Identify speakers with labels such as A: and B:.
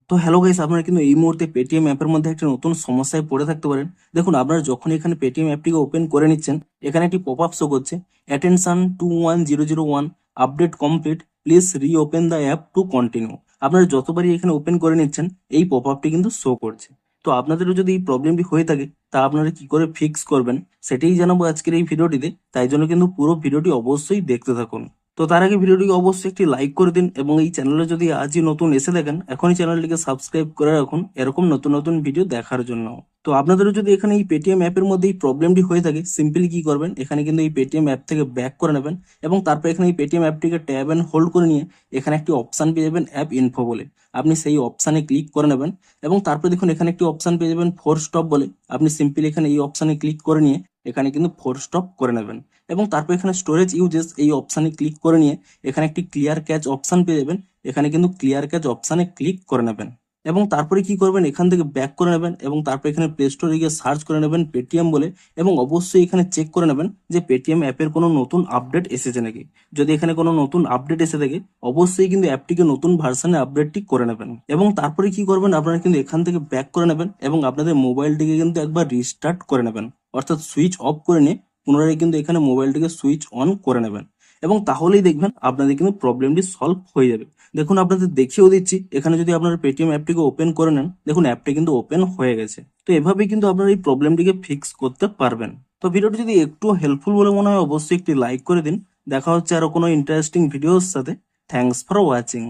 A: তো hello guys, আপনারা কিন্তু এই মুহূর্তে পেটিএম অ্যাপের মধ্যে একটা নতুন সমস্যায় পড়ে থাকতে পারেন। দেখুন, আপনারা যখন এখানে পেটিএম অ্যাপটিকে ওপেন করে নিচ্ছেন, এখানে একটি পপ আপ শো করছে, attention 21001 update complete, please reopen the app to continue. আপনারা যতবারই এখানে ওপেন করে নিচ্ছেন, এই পপ আপটি কিন্তু শো করছে। তো আপনাদেরও যদি এই প্রবলেমটি হয়ে থাকে, তা আপনারা কি করে ফিক্স করবেন সেটাই জানাবো আজকের এই ভিডিওটিতে। তাই জন্য কিন্তু পুরো ভিডিওটি অবশ্যই দেখতে থাকুন। তো তার আগে ভিডিওটিকে অবশ্যই একটি লাইক করে দিন, এবং এই চ্যানেলে যদি আজই নতুন এসে দেখেন, এখনই চ্যানেলটিকে সাবস্ক্রাইব করে রাখুন এরকম নতুন নতুন ভিডিও দেখার জন্য। তো আপনাদেরও যদি এখানে এই পেটিএম অ্যাপের মধ্যে এই প্রবলেমটি হয়ে থাকে, সিম্পলি কি করবেন, এখানে কিন্তু এই পেটিএম অ্যাপ থেকে ব্যাক করে নেবেন, এবং তারপর এখানে এই পেটিএম অ্যাপটিকে ট্যাব অ্যান্ড হোল্ড করে নিয়ে এখানে একটি অপশান পেয়ে যাবেন অ্যাপ ইনফো বলে। আপনি সেই অপশানে ক্লিক করে নেবেন, এবং তারপরে দেখুন এখানে একটি অপশান পেয়ে যাবেন ফোর স্টপ বলে। আপনি সিম্পলি এখানে এই অপশানে ক্লিক করে নিয়ে এখানে কিন্তু ফোর স্টপ করে নেবেন, এবং তারপর এখানে স্টোরেজ ইউজেস এই অপশানে ক্লিক করে নিয়ে এখানে একটি ক্লিয়ার ক্যাচ অপশান পেয়ে যাবেন। এখানে কিন্তু ক্লিয়ার ক্যাচ অপশানে ক্লিক করে নেবেন, এবং তারপরে কি করবেন, এখান থেকে ব্যাক করে নেবেন, এবং তারপর এখানে প্লে স্টোরে গিয়ে সার্চ করে নেবেন পেটিএম বলে, এবং অবশ্যই এখানে চেক করে নেবেন যে পেটিএম অ্যাপের কোনো নতুন আপডেট এসেছে নাকি। যদি এখানে কোনো নতুন আপডেট এসে থাকে, অবশ্যই কিন্তু অ্যাপটিকে নতুন ভার্সনে আপডেটটি করে নেবেন, এবং তারপরে কি করবেন, আপনারা কিন্তু এখান থেকে ব্যাক করে নেবেন, এবং আপনাদের মোবাইলটিকে কিন্তু একবার রিস্টার্ট করে নেবেন, অর্থাৎ সুইচ অফ করে নিয়ে পুনরায় কিন্তু এখানে মোবাইলটিকে সুইচ অন করে নেবেন, এবং তাহলেই দেখবেন আপনাদের কিন্তু প্রবলেমটি সলভ হয়ে যাবে। দেখুন, আপনাদের দেখিয়েও দিচ্ছি, এখানে যদি আপনারা পেটিএম অ্যাপটিকে ওপেন করে নেন, দেখুন অ্যাপটি কিন্তু ওপেন হয়ে গেছে। তো এভাবেই কিন্তু আপনারা এই প্রবলেমটিকে ফিক্স করতে পারবেন। তো ভিডিওটি যদি একটু হেল্পফুল বলে মনে হয়, অবশ্যই একটি লাইক করে দিন। দেখা হচ্ছে আরো কোনো ইন্টারেস্টিং ভিডিওর সাথে। Thanks for watching.